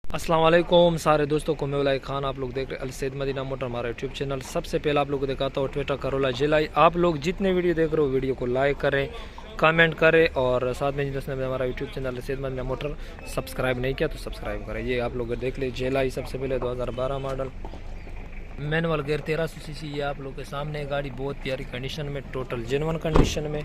अस्सलाम वालेकुम सारे दोस्तों को, मैं उलाई खान। आप लोग देख रहे हैं अलसैद मदीना मोटर हमारा यूट्यूब चैनल। सबसे पहले आप लोग को दिखाता हूँ टोयोटा करोला जिलाई। आप लोग जितने वीडियो देख रहे हो वीडियो को लाइक करें, कमेंट करें और साथ में जिसने हमारा YouTube channel Alsaid Madina motor subscribe नहीं किया तो सब्सक्राइब करें। ये आप लोग देख ले जिलाई। सबसे पहले 2012 मॉडल मैनुअल गेयर 1300 सीसी। ये आप लोग के सामने गाड़ी बहुत प्यारी कंडीशन में, टोटल जेन्युइन कंडीशन में,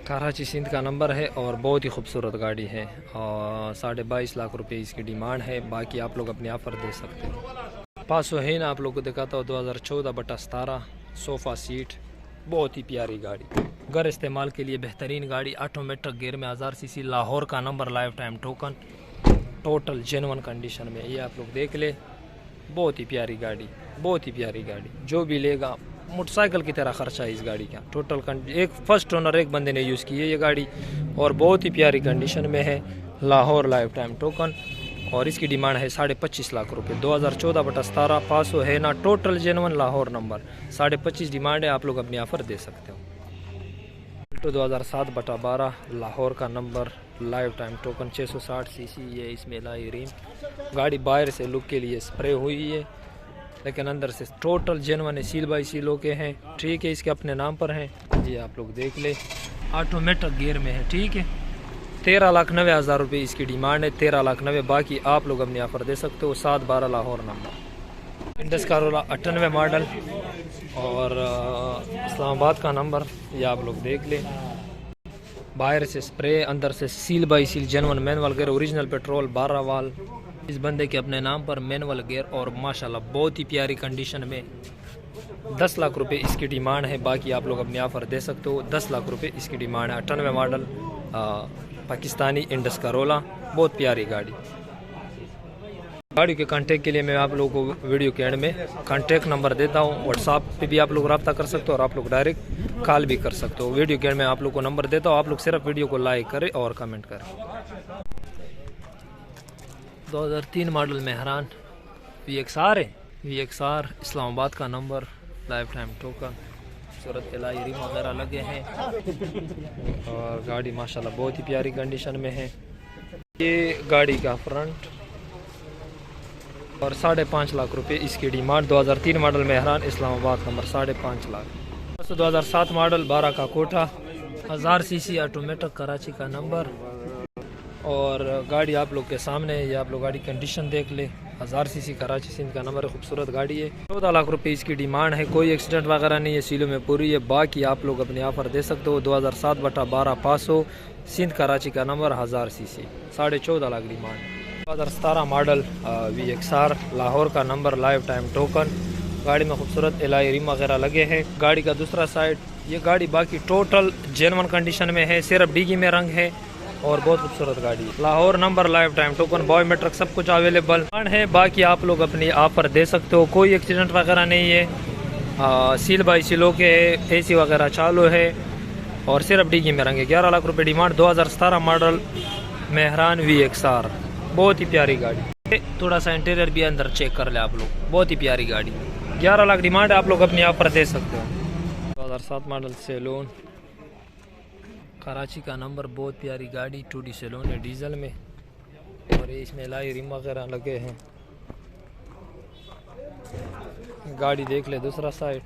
कराची सिंध का नंबर है और बहुत ही खूबसूरत गाड़ी है। और 22.5 लाख रुपए इसकी डिमांड है। बाकी आप लोग अपने ऑफ़र दे सकते हैं। पासो है ना, आप लोग को दिखाता हूँ 2014/17 सोफ़ा सीट, बहुत ही प्यारी गाड़ी, घर इस्तेमाल के लिए बेहतरीन गाड़ी। ऑटोमेटिक गेयर में 1000 सीसी, लाहौर का number, life time token, total genuine condition में। ये आप लोग देख ले, बहुत ही प्यारी गाड़ी, बहुत ही प्यारी गाड़ी। जो भी लेगा मोटरसाइकिल की तरह खर्चा है इस गाड़ी का। टोटल एक फर्स्ट ओनर एक बंदे ने यूज़ की है ये गाड़ी और बहुत ही प्यारी कंडीशन में है। लाहौर लाइफ टाइम टोकन और इसकी डिमांड है 25.5 लाख रुपए। 2014/17 पासो है ना, total genuine Lahore number, 25.5 demand है। आप लोग अपनी ऑफ़र दे सकते हो। 2007/12 लाहौर का number, life time token, 660 CC. ये इसमें लाई रिम। गाड़ी बाहर से लुक के लिए स्प्रे हुई है लेकिन अंदर से टोटल जेन्युइन सील बाई सीलों के हैं। ठीक है, इसके अपने नाम पर हैं। ये आप लोग देख ले, ऑटोमेटिक गियर में है। ठीक है, 13,90,000 रुपये इसकी डिमांड है। 13,90,000। बाकी आप लोग अपनी ऑफ़र दे सकते हो। 7/12 Lahore number, Indus Corolla 98 model और इस्लामाबाद का नंबर। ये आप लोग देख ले, बाहर से स्प्रे, अंदर से seal by seal, genuine manual gear, original petrol, 12 वाल इस बंदे के अपने नाम पर, मैनुअल गियर और माशाल्लाह बहुत ही प्यारी कंडीशन में। 10 लाख रुपए इसकी डिमांड है। बाकी आप लोग अपनी ऑफ़र दे सकते हो। 10 लाख रुपए इसकी डिमांड है। 98 मॉडल पाकिस्तानी इंडस करोला, बहुत प्यारी गाड़ी। गाड़ी के कांटेक्ट के लिए मैं आप लोगों को वीडियो के एंड में कांटेक्ट नंबर देता हूँ। व्हाट्सएप पे भी आप लोग रब्ता कर सकते हो और आप लोग डायरेक्ट कॉल भी कर सकते हो। वीडियो के एंड में आप लोग को नंबर देता हूँ। आप लोग सिर्फ वीडियो को लाइक करें और कमेंट करें। 2003 मॉडल मेहरान VXR है। VXR इस्लामाबाद का नंबर, लाइफ टाइम टोकन, सूरत एलाई रिम वगैरह लगे हैं और गाड़ी माशाल्लाह बहुत ही प्यारी कंडीशन में है। ये गाड़ी का फ्रंट और 5.5 लाख रुपए इसकी demand. 2003 model Mehran Islamabad number, 5.5 lakh. 2007 model 12 का कोठा, 1000 सीसी, ऑटोमेटिक, कराची का नंबर और गाड़ी आप लोग के सामने है। ये आप लोग गाड़ी कंडीशन देख ले, 1000 सीसी, कराची सिंध का नंबर है, खूबसूरत गाड़ी है। 14 लाख रुपए इसकी डिमांड है। कोई एक्सीडेंट वगैरह नहीं है, सीलों में पूरी है। बाकी आप लोग अपनी ऑफ़र दे सकते हो। 2007/12 पासो सिंध, कराची का number, 1000 CC, 14.5 lakh demand. 2017 model VXR Lahore का नंबर, लाइफ टाइम टोकन। गाड़ी में खूबसूरत एलाई रिम वगैरह लगे हैं। गाड़ी का दूसरा साइड, ये गाड़ी बाकी टोटल जेन्युइन कंडीशन में है, सिर्फ डिगी में रंग है और बहुत खूबसूरत गाड़ी। Lahore number, life time token, biometric सब कुछ अवेलेबल है। बाकी आप लोग अपनी ऑफ़र दे सकते हो। कोई एक्सीडेंट वगैरह नहीं है, सील बाई सीलों के है, AC वगैरह चालू है और सिर्फ डिगी में रंगे। 11 लाख रुपए डिमांड। 2017 मॉडल मेहरान VXR, बहुत ही प्यारी गाड़ी। थोड़ा सा इंटीरियर भी अंदर चेक कर ले आप लोग, बहुत ही प्यारी गाड़ी। 11 लाख डिमांड, आप लोग अपनी ऑफ़र दे सकते हो। 2007 मॉडल सेलोन, कराची का नंबर, बहुत प्यारी गाड़ी। 2D सेलोन है, डीजल में और इसमें लाई रिम वगैरह लगे हैं। गाड़ी देख ले, दूसरा साइड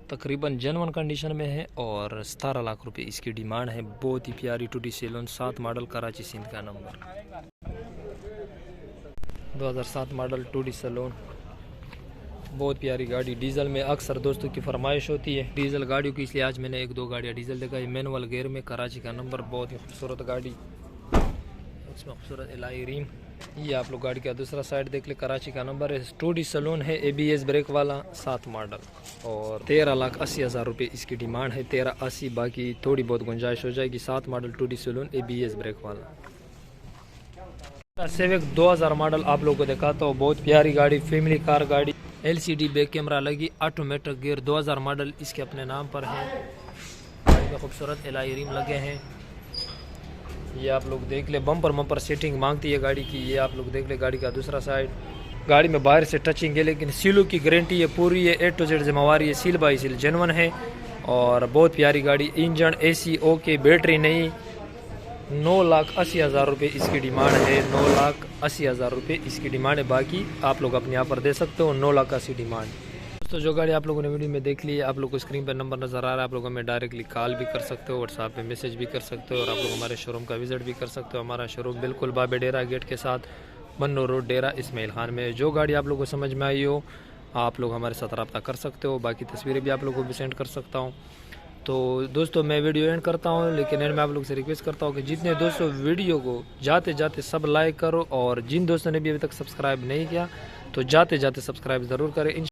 तकरीबन जेन्युइन कंडीशन में है और 17 लाख रुपए इसकी डिमांड है। बहुत ही प्यारी 2D salon, 7 model, Karachi Sindh का नंबर। 2007 मॉडल 2D सेलोन, बहुत प्यारी गाड़ी। डीजल में अक्सर दोस्तों की फरमाइश होती है डीजल गाड़ियों की, इसलिए आज मैंने 1-2 गाड़ियाँ डीजल दिखाई। मैनुअल गेयर में, कराची का नंबर, बहुत ही खूबसूरत गाड़ी, इसमें खूबसूरत एलाई रिम। ये आप लोग गाड़ी का दूसरा साइड देख ले, कराची का नंबर है, 2D सैलून है, ABS ब्रेक वाला, 7 मॉडल और 13,80,000 रुपये इसकी डिमांड है। 13,80, बाकी थोड़ी बहुत गुंजाइश हो जाएगी। 7 model 2D salon, ABS break वाला। सेविक 2000 मॉडल आप लोगों को दिखाता हूँ, बहुत प्यारी गाड़ी, फैमिली कार गाड़ी, LCD बैक कैमरा लगी, ऑटोमेटिक गियर, 2000 मॉडल इसके अपने नाम पर है। गाड़ी में खूबसूरत एलाई रिम लगे हैं। ये आप लोग देख ले, बम्पर सेटिंग मांगती है गाड़ी की। ये आप लोग देख ले गाड़ी का दूसरा साइड, गाड़ी में बाहर से टचिंग है लेकिन सीलों की गारंटी है पूरी है, A to Z जिम्मेवारी है, सील बाई सील जेन्युइन है और बहुत प्यारी गाड़ी। इंजन AC ओके, बैटरी नहीं, 9,80,000 रुपये इसकी डिमांड है। 9,80,000 रुपये इसकी डिमांड है। बाकी आप लोग अपने यहाँ पर दे सकते हो। 9,80,000 डिमांड। दोस्तों जो गाड़ी आप लोगों ने वीडियो में देख ली है, आप लोग को स्क्रीन पर नंबर नज़र आ रहा है। आप लोग हमें डायरेक्टली कॉल भी कर सकते हो, व्हाट्सएप पे मैसेज भी कर सकते हो, और आप लोग हमारे शोरूम का विजिट भी कर सकते हो। हमारा शोरूम बिल्कुल बाबे डेरा गेट के साथ, बन्नू रोड, डेरा इस्माइल खान में। जो गाड़ी आप लोग को समझ में आई हो आप लोग हमारे साथ रब्ता कर सकते हो। बाकी तस्वीरें भी आप लोगों को भी सेंड कर सकता हूँ। तो दोस्तों मैं वीडियो एंड करता हूँ, लेकिन एंड में आप लोग से रिक्वेस्ट करता हूँ कि जितने दोस्तों वीडियो को जाते जाते सब लाइक करो, और जिन दोस्तों ने भी अभी तक सब्सक्राइब नहीं किया तो जाते जाते सब्सक्राइब ज़रूर करें।